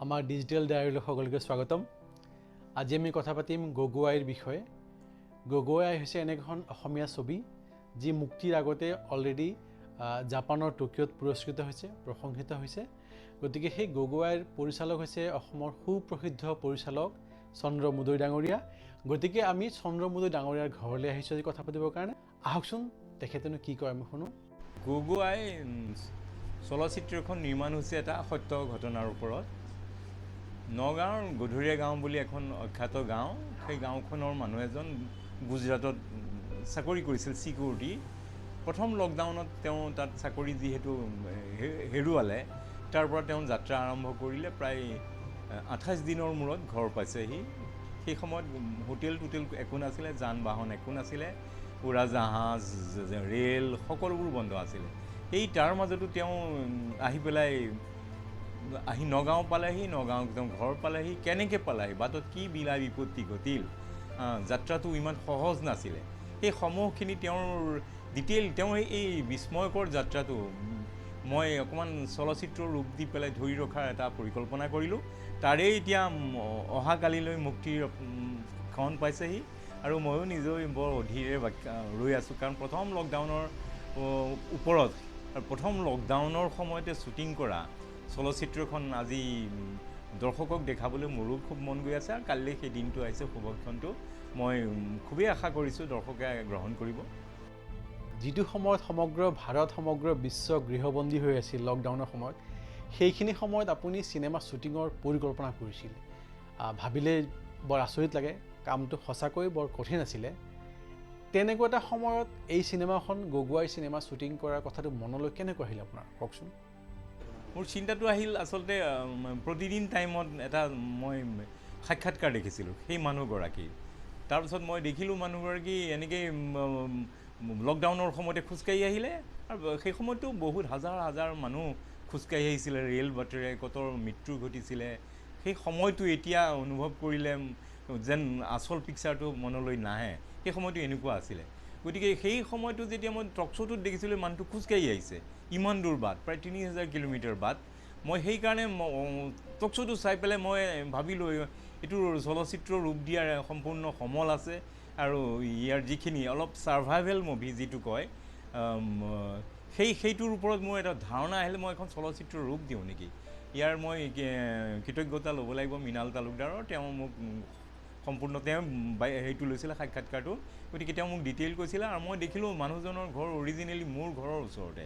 আমাৰ ডিজিটেল ডায়েৰীলৈ সকলোকে স্বাগতম। আজি আমি কথা পাতিম গগৈৰ বিষয়ে। গগৈ হৈছে এনে এখন অসমীয়া ছবি যি মুক্তিৰ আগতে অলৰেডি জাপানৰ টকিঅ'ত পুৰস্কৃত হৈছে, প্ৰশংসিত হৈছে। গতিকে সেই গগৈৰ পৰিচালক হৈছে অসমৰ সুপ্ৰসিদ্ধ পৰিচালক চন্দ্ৰ মুদৈ ডাঙৰীয়া। গতিকে আমি চন্দ্ৰ মুদৈ ডাঙৰীয়াৰ ঘৰলৈ আহিছোঁ আজি কথা পাতিবৰ কাৰণে। আহকচোন তেখেতেনো কি কয় আমি শুনো। গগৈ চলচ্চিত্ৰখন নিৰ্মাণ হৈছে এটা সত্য ঘটনাৰ ওপৰত। নগাঁৱৰ গধুৰীয়া গাঁও বুলি এখন অখ্যাত গাঁও, সেই গাঁওখনৰ মানুহ এজন গুজৰাটত চাকৰি কৰিছিল ছিকিউৰিটি। প্ৰথম লকডাউনত তেওঁ তাত চাকৰি যিহেতু হেৰুৱালে, তাৰ পৰা তেওঁ যাত্ৰা আৰম্ভ কৰিলে। প্ৰায় 28 দিনৰ মূৰত ঘৰ পাইছেহি। সেই সময়ত হোটেল একো নাছিলে, যান বাহন একো নাছিলে, উৰাজাহাজ ৰেল সকলোবোৰ বন্ধ আছিলে। সেই তাৰ মাজতো তেওঁ আহি নগাঁও পালেহি। নগাঁও তেওঁ ঘৰ পালেহি। কেনেকৈ পালেহি, বাটত কি বিলা বিপত্তি ঘটিল, যাত্ৰাটো ইমান সহজ নাছিলে। সেই সমূহখিনি তেওঁৰ এই বিস্ময়কৰ যাত্ৰাটো মই অকণমান চলচ্চিত্ৰ ৰূপ দি পেলাই ধৰি ৰখাৰ এটা পৰিকল্পনা কৰিলোঁ। তাৰেই এতিয়া অহাকালিলৈ মুক্তিৰ ক্ষণ পাইছেহি আৰু ময়ো নিজেও বৰ অধীৰে ৰৈ আছোঁ। কাৰণ প্ৰথম লকডাউনৰ ওপৰত আৰু প্ৰথম লকডাউনৰ সময়তে শ্বুটিং কৰা চলচ্চিত্ৰখন আজি দৰ্শকক দেখাবলৈ মোৰো খুব মন গৈ আছে। আৰু কালিলৈ সেই দিনটো আহিছে, শুভক্ষণটো মই খুবেই আশা কৰিছোঁ দৰ্শকে গ্ৰহণ কৰিব। যিটো সময়ত সমগ্ৰ ভাৰত সমগ্ৰ বিশ্ব গৃহবন্দী হৈ আছিল লকডাউনৰ সময়ত, সেইখিনি সময়ত আপুনি চিনেমা শ্বুটিঙৰ পৰিকল্পনা কৰিছিল। ভাবিলে বৰ আচৰিত লাগে, কামটো সঁচাকৈ বৰ কঠিন আছিলে। তেনেকুৱা এটা সময়ত এই চিনেমাখন গগৈৰ চিনেমা শ্বুটিং কৰাৰ কথাটো মনলৈ কেনেকৈ আহিল আপোনাৰ, কওকচোন। মোৰ চিন্তাটো আহিল আচলতে প্ৰতিদিন টাইমত এটা মই সাক্ষাৎকাৰ দেখিছিলোঁ সেই মানুহগৰাকীৰ। তাৰপিছত মই দেখিলোঁ মানুহগৰাকী এনেকৈ লকডাউনৰ সময়তে খোজকাঢ়ি আহিলে। আৰু সেই সময়তো বহুত হাজাৰ মানুহ খোজকাঢ়ি আহিছিলে, ৰেল বাটেৰে কতৰ মৃত্যু ঘটিছিলে। সেই সময়টো এতিয়া অনুভৱ কৰিলে যেন আচল পিকচাৰটো মনলৈ নাহে। সেই সময়টো এনেকুৱা আছিলে। গতিকে সেই সময়টো যেতিয়া মই টক শ্ব'টোত দেখিছিলোঁ মানুহটো খোজকাঢ়ি আহিছে ইমান দূৰ বাট, প্ৰায় 3000 কিলোমিটাৰ বাট। মই সেইকাৰণে টক শ্ব'টো চাই পেলাই মই ভাবিলোঁ এইটো চলচ্চিত্ৰ ৰূপ দিয়াৰ সম্পূৰ্ণ সমল আছে। আৰু ইয়াৰ যিখিনি অলপ ছাৰ্ভাইভেল মুভি যিটো কয়, সেইটোৰ ওপৰত মোৰ এটা ধাৰণা আহিলে মই এখন চলচ্চিত্ৰ ৰূপ দিওঁ নেকি। ইয়াৰ মই কৃতজ্ঞতা ল'ব লাগিব মৃণাল তালুকদাৰৰ। তেওঁ মোক সম্পূৰ্ণ সেইটো লৈছিলে সাক্ষাৎকাৰটো। গতিকে তেওঁ মোক ডিটেইল কৈছিলে আৰু মই দেখিলোঁ মানুহজনৰ ঘৰ অৰিজিনেলি মোৰ ঘৰৰ ওচৰতে।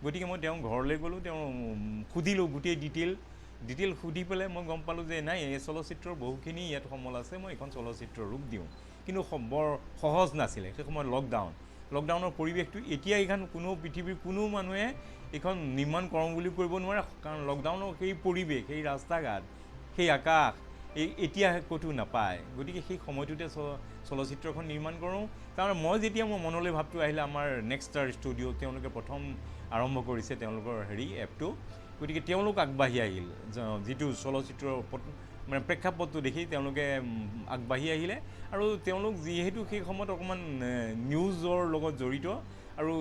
গতিকে মই তেওঁৰ ঘৰলৈ গ'লোঁ, তেওঁ সুধিলোঁ গোটেই ডিটেইল সুধি পেলাই মই গম পালোঁ যে নাই, এই চলচ্চিত্ৰৰ বহুখিনি ইয়াত সমল আছে, মই এখন চলচ্চিত্ৰ ৰূপ দিওঁ। কিন্তু বৰ সহজ নাছিলে সেই সময়ত লকডাউনৰ পৰিৱেশটো। এতিয়া এইখন পৃথিৱীৰ কোনো মানুহে এইখন নিৰ্মাণ কৰোঁ বুলি কৰিব নোৱাৰে, কাৰণ লকডাউনৰ সেই পৰিৱেশ, সেই ৰাস্তা ঘাট, সেই আকাশ এতিয়া ক'তো নাপায়। গতিকে সেই সময়টোতে চলচ্চিত্ৰখন নিৰ্মাণ কৰোঁ। কাৰণ মই যেতিয়া মোৰ মনলৈ ভাৱটো আহিলে, আমাৰ নেক্সট ষ্টাৰ ষ্টুডিঅ' তেওঁলোকে প্ৰথম আৰম্ভ কৰিছে তেওঁলোকৰ এপটো। গতিকে তেওঁলোক আগবাঢ়ি আহিল, যিটো চলচ্চিত্ৰৰ মানে প্ৰেক্ষাপটটো দেখি তেওঁলোকে আগবাঢ়ি আহিলে। আৰু তেওঁলোক যিহেতু সেই সময়ত অকণমান নিউজৰ লগত জড়িত, আৰু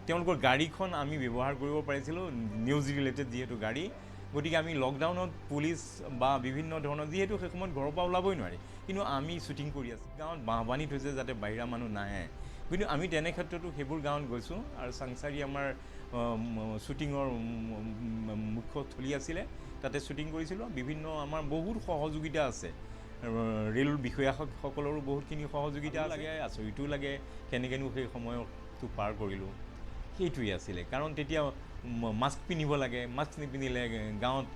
তেওঁলোকৰ গাড়ীখন আমি ব্যৱহাৰ কৰিব পাৰিছিলোঁ, নিউজ ৰিলেটেড যিহেতু গাড়ী। গতিকে আমি লকডাউনত পুলিচ বা বিভিন্ন ধৰণৰ, যিহেতু সেই সময়ত ঘৰৰ পৰা ওলাবই নোৱাৰি, কিন্তু আমি শ্বুটিং কৰি আছোঁ। গাঁৱত বাঁহ বান্ধি থৈছে যাতে বাহিৰা মানুহ নাহে। কিন্তু আমি তেনে ক্ষেত্ৰতো সেইবোৰ গাঁৱত গৈছোঁ। আৰু চাংচাৰি আমাৰ শ্বুটিঙৰ মুখ্য থলী আছিলে, তাতে শ্বুটিং কৰিছিলোঁ। বিভিন্ন আমাৰ বহুত সহযোগিতা আছে, ৰেল বিষয়াসকলৰো বহুতখিনি সহযোগিতা লাগে, আচৰিতো লাগে কেনেকৈনো সেই সময়টো পাৰ কৰিলোঁ। সেইটোৱেই আছিলে, কাৰণ তেতিয়া মাস্ক পিন্ধিব লাগে, মাস্ক নিপিন্ধিলে গাঁৱত।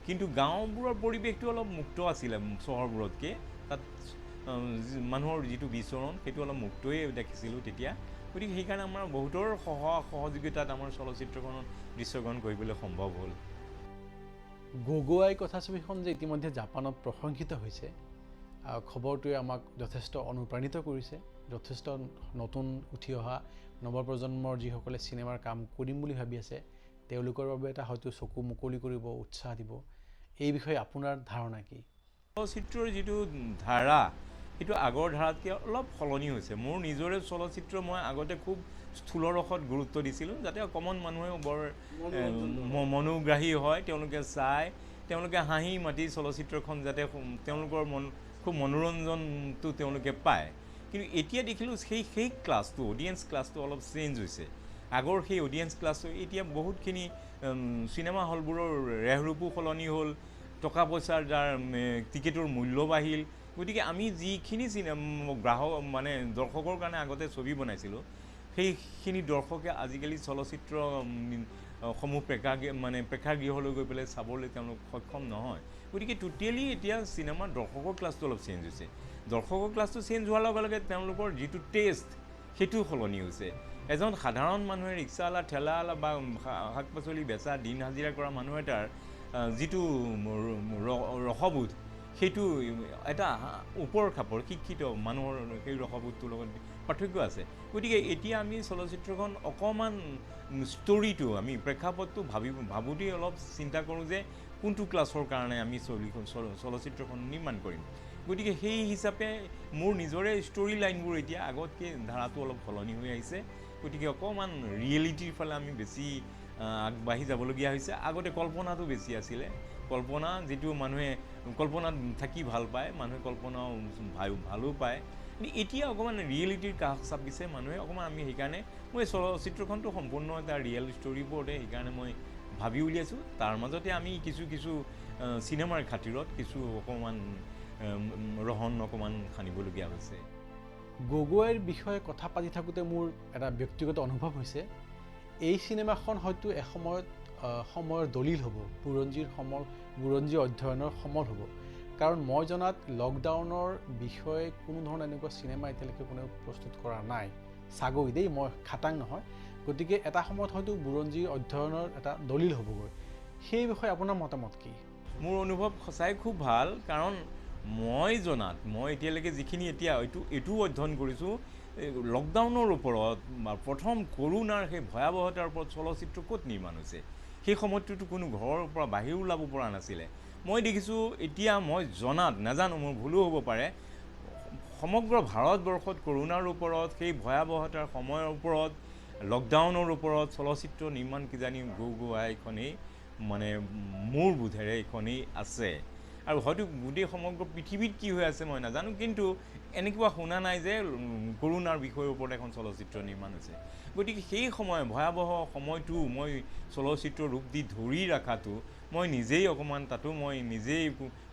কিন্তু গাঁওবোৰৰ পৰিৱেশটো অলপ মুক্ত আছিলে চহৰবোৰতকৈ। তাত মানুহৰ যিটো বিচৰণ সেইটো অলপ মুক্তই দেখিছিলোঁ তেতিয়া। গতিকে সেইকাৰণে আমাৰ বহুতৰ সহযোগিতাত আমাৰ চলচ্চিত্ৰখনত দৃশ্যগ্ৰহণ কৰিবলৈ সম্ভৱ হ'ল। গগৈ কথাছবিখন যে ইতিমধ্যে জাপানত প্ৰশংসিত হৈছে, খবৰটোৱে আমাক যথেষ্ট অনুপ্ৰাণিত কৰিছে। যথেষ্ট নতুন উঠি অহা নৱপ্ৰজন্মৰ যিসকলে চিনেমাৰ কাম কৰিম বুলি ভাবি আছে, তেওঁলোকৰ বাবে এটা হয়তো চকু মুকলি কৰিব, উৎসাহ দিব। এই বিষয়ে আপোনাৰ ধাৰণা কি? চলচ্চিত্ৰৰ যিটো ধাৰা, সেইটো আগৰ ধাৰাতকৈ অলপ সলনি হৈছে। মোৰ নিজৰে চলচ্চিত্ৰ মই আগতে খুব স্থূলৰ ৰসত গুৰুত্ব দিছিলোঁ, যাতে কমন মানুহেও বৰ মনোগ্ৰাহী হয়, তেওঁলোকে চায়, তেওঁলোকে হাঁহি মাতি চলচ্চিত্ৰখন যাতে তেওঁলোকৰ খুব মনোৰঞ্জনটো তেওঁলোকে পায় কিন্তু এতিয়া দেখিলোঁ সেই ক্লাছটো অডিয়েঞ্চ ক্লাছটো অলপ চেঞ্জ হৈছে আগৰ সেই অডিয়েঞ্চ ক্লাছটো এতিয়া বহুতখিনি চিনেমা হলবোৰৰ ৰেহৰূপো সলনি হ'ল টকা পইচাৰ যাৰ টিকেটৰ মূল্য বাঢ়িল গতিকে আমি যিখিনি গ্ৰাহক মানে দৰ্শকৰ কাৰণে আগতে ছবি বনাইছিলোঁ সেইখিনি দৰ্শকে আজিকালি চলচ্চিত্ৰ সমূহ প্ৰেক্ষাগৃহলৈ গৈ পেলাই চাবলৈ তেওঁলোক সক্ষম নহয় গতিকে টোটেলি এতিয়া চিনেমাৰ দৰ্শকৰ ক্লাছটো অলপ চেঞ্জ হৈছে দৰ্শকৰ ক্লাছটো চেঞ্জ হোৱাৰ লগে লগে তেওঁলোকৰ যিটো টেষ্ট সেইটো সলনি হৈছে এজন সাধাৰণ মানুহে ৰিক্সাৱালা ঠেলাৱালা বা শাক পাচলি বেচা দিন হাজিৰা কৰা মানুহ এটাৰ যিটো ৰসবোধ সেইটো এটা ওপৰ খাপৰ শিক্ষিত মানুহৰ সেই ৰসবোধটোৰ লগত পাৰ্থক্য আছে গতিকে এতিয়া আমি চলচ্চিত্ৰখন অকণমান ষ্টৰিটো আমি প্ৰেক্ষাপটটো ভাবোঁতেই অলপ চিন্তা কৰোঁ যে কোনটো ক্লাছৰ কাৰণে আমি চলচ্চিত্ৰখন নিৰ্মাণ কৰিম গতিকে সেই হিচাপে মোৰ নিজৰে ষ্টৰি লাইনবোৰ এতিয়া আগতকৈ ধাৰাটো অলপ সলনি হৈ আহিছে গতিকে অকণমান ৰিয়েলিটিৰ ফালে আমি বেছি আগবাঢ়ি যাবলগীয়া হৈছে আগতে কল্পনাটো বেছি আছিলে কল্পনা যিটো মানুহে কল্পনাত থাকি ভাল পায় মানুহে কল্পনাও ভালো পায় এতিয়া অকণমান ৰিয়েলিটিৰ কাষ চাপিছে মানুহে অকণমান আমি সেইকাৰণে মই চলচ্চিত্ৰখনটো সম্পূৰ্ণ এটা ৰিয়েল ষ্টৰি ওপৰতে সেইকাৰণে মই ভাবি উলিয়াইছোঁ তাৰ মাজতে আমি কিছু চিনেমাৰ খাতিৰত কিছু অকণমান ৰহন অকণমান সানিবলগীয়া হৈছে গগৈৰ বিষয়ে কথা পাতি থাকোঁতে মোৰ এটা ব্যক্তিগত অনুভৱ হৈছে এই চিনেমাখন হয়তো এসময়ত সময়ৰ দলিল হ'ব বুৰঞ্জী অধ্যয়নৰ সমল হ'ব কাৰণ মই জনাত লকডাউনৰ বিষয়ে কোনো ধৰণৰ এনেকুৱা চিনেমা এতিয়ালৈকে কোনেও প্ৰস্তুত কৰা নাই চাগৈ দেই মই খাটাং নহয় গতিকে এটা সময়ত হয়তো বুৰঞ্জী অধ্যয়নৰ এটা দলিল হ'বগৈ সেই বিষয়ে আপোনাৰ মতামত কি মোৰ অনুভৱ সঁচাই খুব ভাল কাৰণ মই জনাত মই এতিয়ালৈকে যিখিনি এতিয়া এইটো অধ্যয়ন কৰিছোঁ লকডাউনৰ ওপৰত প্ৰথম কৰোণাৰ সেই ভয়াৱহতাৰ ওপৰত চলচ্চিত্ৰ ক'ত নিৰ্মাণ হৈছে সেই সময়টোতো কোনো ঘৰৰ পৰা বাহিৰ ওলাব পৰা নাছিলে মই দেখিছোঁ এতিয়া মই জনাত নাজানো মোৰ ভুলো হ'ব পাৰে সমগ্ৰ ভাৰতবৰ্ষত কৰোণাৰ ওপৰত সেই ভয়াৱহতাৰ সময়ৰ ওপৰত লকডাউনৰ ওপৰত চলচ্চিত্ৰ নিৰ্মাণ কিজানি গগৈখনেই মানে মোৰ বোধেৰে এইখনেই আছে আৰু হয়তো গোটেই সমগ্ৰ পৃথিৱীত কি হৈ আছে মই নাজানো কিন্তু এনেকুৱা শুনা নাই যে কৰোণাৰ বিষয়ৰ ওপৰত এখন চলচ্চিত্ৰ নিৰ্মাণ হৈছে গতিকে সেই সময় ভয়াৱহ সময়টো মই চলচ্চিত্ৰ ৰূপ দি ধৰি ৰখাটো মই নিজেই অকণমান তাতো মই নিজেই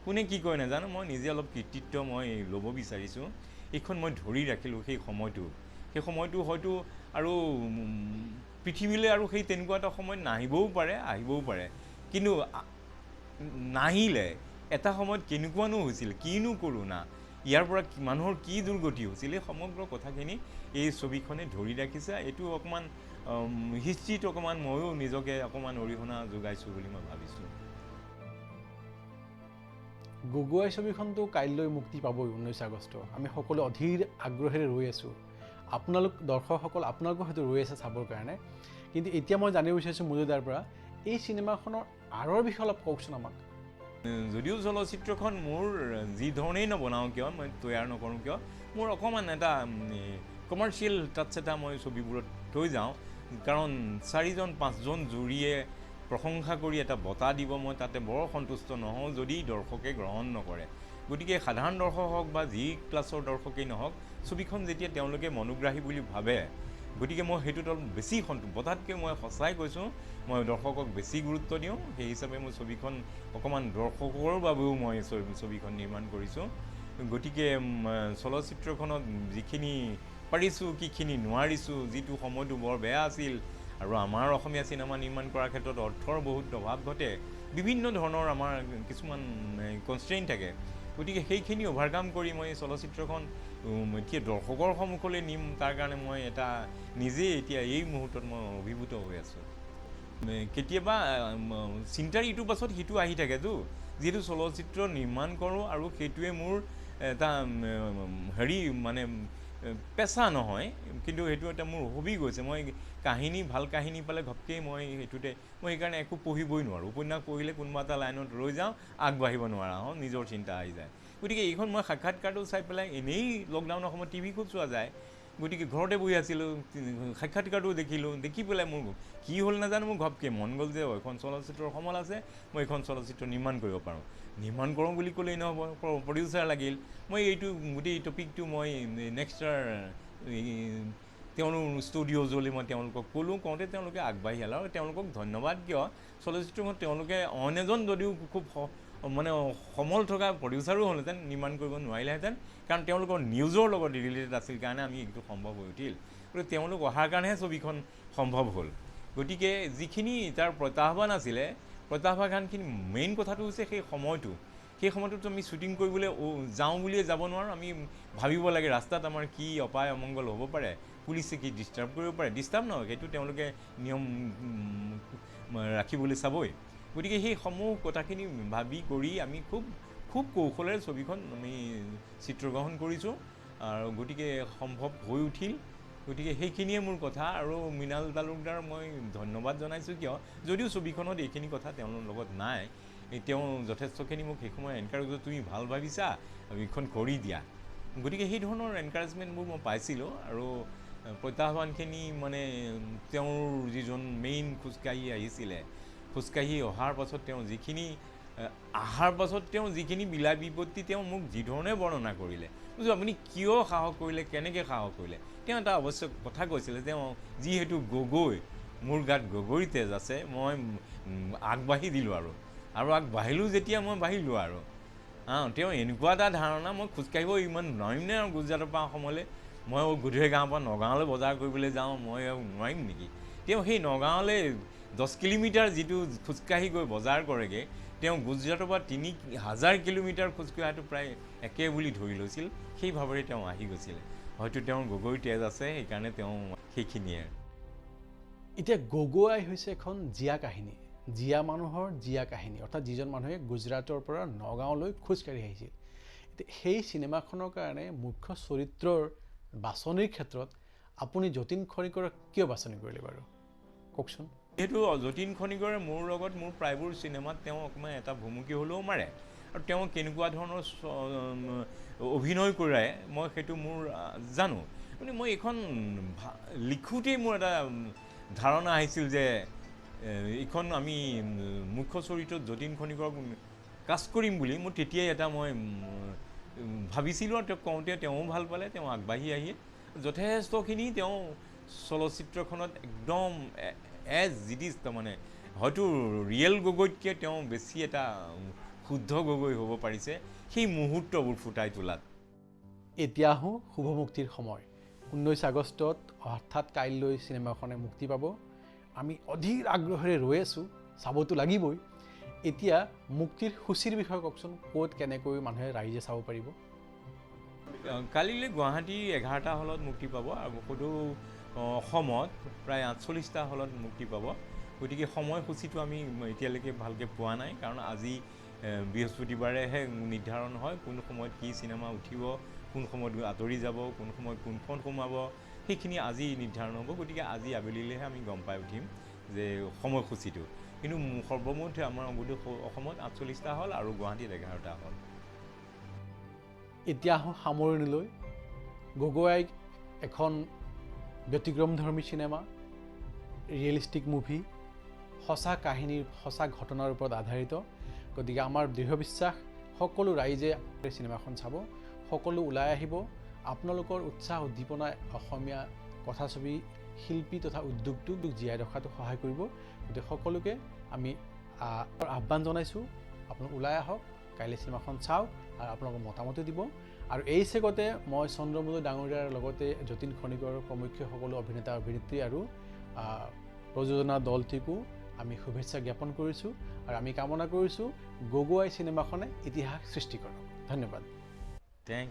কোনে কি কয় নাজানো মই নিজে অলপ কৃতিত্ব মই ল'ব বিচাৰিছোঁ এইখন মই ধৰি ৰাখিলোঁ সেই সময়টো হয়তো আৰু পৃথিৱীলৈ আৰু সেই তেনেকুৱা এটা সময় নাহিবও পাৰে আহিবও পাৰে কিন্তু নাহিলে এটা সময়ত কেনেকুৱানো হৈছিল কিনো কৰোণা ইয়াৰ পৰা মানুহৰ কি দুৰ্গতি হৈছিল এই সমগ্ৰ কথাখিনি এই ছবিখনে ধৰি ৰাখিছে এইটো অকণমান হিষ্ট্ৰীত অকণমান ময়ো নিজকে অকণমান অৰিহণা যোগাইছোঁ বুলি মই ভাবিছোঁ গগৈ ছবিখনটো কাইলৈ মুক্তি পাবই 19 আগষ্ট আমি সকলো অধীৰ আগ্ৰহেৰে ৰৈ আছোঁ দৰ্শকসকল আপোনালোকো হয়তো ৰৈ আছে চাবৰ কাৰণে কিন্তু এতিয়া মই জানিব বিচাৰিছোঁ মুদৈদাৰ পৰা এই চিনেমাখনৰ আঁৰৰ বিষয়ে অলপ কওকচোন আমাক যদিও চলচ্চিত্ৰখন মোৰ যি ধৰণেই নবনাওঁ কিয় মই তৈয়াৰ নকৰোঁ কিয় মোৰ অকণমান এটা কমাৰ্চিয়েল টাচ এটা মই ছবিবোৰত থৈ যাওঁ কাৰণ 4-5জন জুৰীয়ে প্ৰশংসা কৰি এটা বঁটা দিব মই তাতে বৰ সন্তুষ্ট নহওঁ যদি দৰ্শকে গ্ৰহণ নকৰে গতিকে সাধাৰণ দৰ্শক হওক বা যি ক্লাছৰ দৰ্শকেই নহওক ছবিখন যেতিয়া তেওঁলোকে মনোগ্ৰাহী বুলি ভাবে গতিকে মই সেইটোত অলপ বেছি বঁটাতকৈ মই সঁচাই কৈছোঁ মই দৰ্শকক বেছি গুৰুত্ব দিওঁ সেই হিচাপে মই ছবিখন অকণমান দৰ্শকৰ বাবেও মই ছবিখন নিৰ্মাণ কৰিছোঁ গতিকে চলচ্চিত্ৰখনত যিখিনি পাৰিছোঁ কিখিনি নোৱাৰিছোঁ যিটো সময়টো বৰ বেয়া আছিল আৰু আমাৰ অসমীয়া চিনেমা নিৰ্মাণ কৰাৰ ক্ষেত্ৰত অৰ্থৰ বহুত অভাৱ ঘটে বিভিন্ন ধৰণৰ আমাৰ কিছুমান কনষ্ট্ৰেইন থাকে গতিকে সেইখিনি অভাৰকাম কৰি মই চলচ্চিত্ৰখন এতিয়া দৰ্শকৰ সন্মুখলৈ নিম তাৰ কাৰণে মই এটা নিজেই এতিয়া এই মুহূৰ্তত মই অভিভূত হৈ আছোঁ কেতিয়াবা চিন্তাৰ ইটোৰ পাছত সিটো আহি থাকেতো যিহেতু চলচ্চিত্ৰ নিৰ্মাণ কৰোঁ আৰু সেইটোৱে মোৰ এটা হেৰি মানে পেচা নহয় কিন্তু সেইটো এটা মোৰ হবি গৈছে মই ভাল কাহিনী পালে ঘপকেই মই সেইকাৰণে একো পঢ়িবই নোৱাৰোঁ উপন্যাস পঢ়িলে কোনোবা এটা লাইনত ৰৈ যাওঁ আগবাঢ়িব নোৱাৰা হওঁ নিজৰ চিন্তা আহি যায় গতিকে এইখন মই সাক্ষাৎকাৰটো চাই পেলাই এনেই লকডাউনৰ সময়ত টিভি খুব চোৱা যায় গতিকে ঘৰতে বহি আছিলোঁ, সাক্ষাৎকাৰটো দেখিলোঁ, দেখি পেলাই মোৰ কি হ'ল নাজানো, মোৰ ঘপকৈ মন গ'ল যে এখন চলচ্চিত্ৰৰ সমল আছে, মই এইখন চলচ্চিত্ৰ নিৰ্মাণ কৰিব পাৰোঁ। নিৰ্মাণ কৰোঁ বুলি ক'লেই নহ'ব, প্ৰডিউচাৰ লাগিল। মই এইটো গোটেই টপিকটো মই নেক্সটাৰ তেওঁলোক ষ্টুডিঅ'জলৈ মই তেওঁলোকক ক'লোঁ, কওঁতে তেওঁলোকে আগবাঢ়ি আহিল। আৰু তেওঁলোকক ধন্যবাদ কিয়, চলচ্চিত্ৰখন তেওঁলোকে অইন এজন যদিও খুব মানে সমল থকা প্ৰডিউচাৰো হ'লহেঁতেন, নিৰ্মাণ কৰিব নোৱাৰিলেহেঁতেন, কাৰণ তেওঁলোকৰ নিউজৰ লগত ৰিলেটেড আছিল কাৰণে আমি এইটো সম্ভৱ হৈ উঠিল। গতিকে তেওঁলোক অহাৰ কাৰণেহে ছবিখন সম্ভৱ হ'ল। গতিকে যিখিনি তাৰ প্ৰত্যাহ্বান আছিলে, প্ৰত্যাহ্বানখিনি মেইন কথাটো হৈছে সেই সময়টোত আমি শ্বুটিং কৰিবলৈ যাওঁ বুলিয়ে যাব নোৱাৰোঁ। আমি ভাবিব লাগে ৰাস্তাত আমাৰ কি অপায় অমংগল হ'ব পাৰে, পুলিচে কি ডিষ্টাৰ্ব কৰিব পাৰে। ডিষ্টাৰ্ব নহয়, সেইটো তেওঁলোকে নিয়ম ৰাখিবলৈ চাবই। গতিকে সেই সমূহ কথাখিনি ভাবি কৰি আমি খুব কৌশলেৰে ছবিখন আমি চিত্ৰগ্ৰহণ কৰিছোঁ, আৰু গতিকে সম্ভৱ হৈ উঠিল। গতিকে সেইখিনিয়ে মোৰ কথা। আৰু মৃণাল তালুকদাৰ মই ধন্যবাদ জনাইছোঁ কিয়, যদিও ছবিখনত এইখিনি কথা তেওঁৰ লগত নাই, তেওঁ যথেষ্টখিনি মোক সেই সময় এনকাৰেজ কৰিছে, তুমি ভাল ভাবিছা, এইখন কৰি দিয়া। গতিকে সেই ধৰণৰ এনকাৰেজমেণ্টবোৰ মই পাইছিলোঁ। আৰু প্ৰত্যাহ্বানখিনি মানে তেওঁৰ যিজন মেইন খোজকাঢ়ি আহিছিলে, খোজকাঢ়ি অহাৰ পাছত তেওঁ যিখিনি বিলাই বিপত্তি তেওঁ মোক যিধৰণে বৰ্ণনা কৰিলে, বুজিছোঁ আপুনি কিয় সাহস কৰিলে, কেনেকৈ সাহস কৰিলে। তেওঁ এটা অৱশ্য কথা কৈছিলে, তেওঁ যিহেতু গগৈ, মোৰ গাত গগৈ তেজ আছে, মই আগবাঢ়ি দিলোঁ আৰু আগবাঢ়িলোঁ যেতিয়া মই বাঢ়িলোঁ আৰু তেওঁ এনেকুৱা এটা ধাৰণা, মই খোজকাঢ়িব ইমান নোৱাৰিমনে আৰু গুজৰাটৰ পৰা অসমলৈ, মই গধুৰ গাঁৱৰ পৰা নগাঁৱলৈ বজাৰ কৰিবলৈ যাওঁ, মই নোৱাৰিম নেকি। তেওঁ সেই নগাঁৱলৈ 10 কিলোমিটাৰ যিটো খোজকাঢ়ি গৈ বজাৰ কৰেগৈ, তেওঁ গুজৰাটৰ পৰা 3000 কিলোমিটাৰ খোজকঢ়াটো প্ৰায় একে বুলি ধৰি লৈছিল। সেই ভাৱেৰে তেওঁ আহি গৈছিলে। হয়তো তেওঁৰ গগৈ তেজ আছে, সেইকাৰণে তেওঁ সেইখিনিয়ে। এতিয়া গগৈ হৈছে এখন জীয়া কাহিনী, জীয়া মানুহৰ জীয়া কাহিনী, অৰ্থাৎ যিজন মানুহে গুজৰাটৰ পৰা নগাঁৱলৈ খোজকাঢ়ি আহিছিল। এতিয়া সেই চিনেমাখনৰ কাৰণে মুখ্য চৰিত্ৰৰ বাছনিৰ ক্ষেত্ৰত আপুনি যতীন খনিকৰক কিয় বাছনি কৰিলে বাৰু, কওকচোন। যিহেতু যতীন খনিকৰে মোৰ লগত মোৰ প্ৰায়বোৰ চিনেমাত তেওঁ অকণমান এটা ভুমুকি হ'লেও মাৰে, আৰু তেওঁ কেনেকুৱা ধৰণৰ অভিনয় কৰে মই সেইটো মোৰ জানো। মানে মই এইখন লিখোঁতেই মোৰ এটা ধাৰণা আহিছিল যে এইখন আমি মুখ্য চৰিত্ৰত যতীন খনিকৰক কাষ্ট কৰিম বুলি মোৰ তেতিয়াই এটা মই ভাবিছিলোঁ। আৰু তেওঁক কওঁতে তেওঁও ভাল পালে, তেওঁ আগবাঢ়ি আহি যথেষ্টখিনি তেওঁ চলচ্চিত্ৰখনত একদম এজ ইট ইজ, তাৰমানে হয়তো ৰিয়েল গগৈতকৈ তেওঁ বেছি এটা শুদ্ধ গগৈ হ'ব পাৰিছে সেই মুহূৰ্তবোৰ ফুটাই তোলাত। এতিয়া আহোঁ শুভ মুক্তিৰ সময়। 19 আগষ্টত অৰ্থাৎ কাইলৈ চিনেমাখনে মুক্তি পাব। আমি অধীৰ আগ্ৰহেৰে ৰৈ আছোঁ, চাবতো লাগিবই। এতিয়া মুক্তিৰ সূচীৰ বিষয়ে কওকচোন, ক'ত কেনেকৈ মানুহে ৰাইজে চাব পাৰিব। কালিলৈ গুৱাহাটী 11টা হলত মুক্তি পাব, আৰু সদৌ অসমত প্ৰায় 48টা হলত মুক্তি পাব। গতিকে সময়সূচীটো আমি এতিয়ালৈকে ভালকৈ পোৱা নাই, কাৰণ আজি বৃহস্পতিবাৰেহে নিৰ্ধাৰণ হয় কোন সময়ত কি চিনেমা উঠিব, কোন সময়ত আঁতৰি যাব, কোন সময়ত কোনখন সোমাব, সেইখিনি আজি নিৰ্ধাৰণ হ'ব। গতিকে আজি আবেলিলৈহে আমি গম পাই উঠিম যে সময়সূচীটো। কিন্তু সৰ্বমুঠ আমাৰ অসমত 48টা হল আৰু গুৱাহাটীত 11টা হল। এতিয়া আহোঁ সামৰণিলৈ। গগৈ এখন ব্যতিক্ৰমধৰ্মী চিনেমা, ৰিয়েলিষ্টিক মুভি, সঁচা কাহিনীৰ সঁচা ঘটনাৰ ওপৰত আধাৰিত। গতিকে আমাৰ দৃঢ় বিশ্বাস সকলো ৰাইজে চিনেমাখন চাব, সকলো ওলাই আহিব। আপোনালোকৰ উৎসাহ উদ্দীপনাই অসমীয়া কথাছবি শিল্পী তথা উদ্যোগটোক জীয়াই ৰখাটো সহায় কৰিব। গতিকে সকলোকে আমি আহ্বান জনাইছোঁ, আপোনালোক ওলাই আহক, কাইলৈ চিনেমাখন চাওক আৰু আপোনালোকৰ মতামতো দিব। আৰু এই চেগতে মই চন্দ্ৰ মুদৈ ডাঙৰীয়াৰ লগতে যতীন খনিকৰ প্ৰমুখ্য সকলো অভিনেতা অভিনেত্ৰী আৰু প্ৰযোজনা দলটিকো আমি শুভেচ্ছা জ্ঞাপন কৰিছোঁ, আৰু আমি কামনা কৰিছোঁ গগৈ চিনেমাখনে ইতিহাস সৃষ্টি কৰক। ধন্যবাদ। থেংক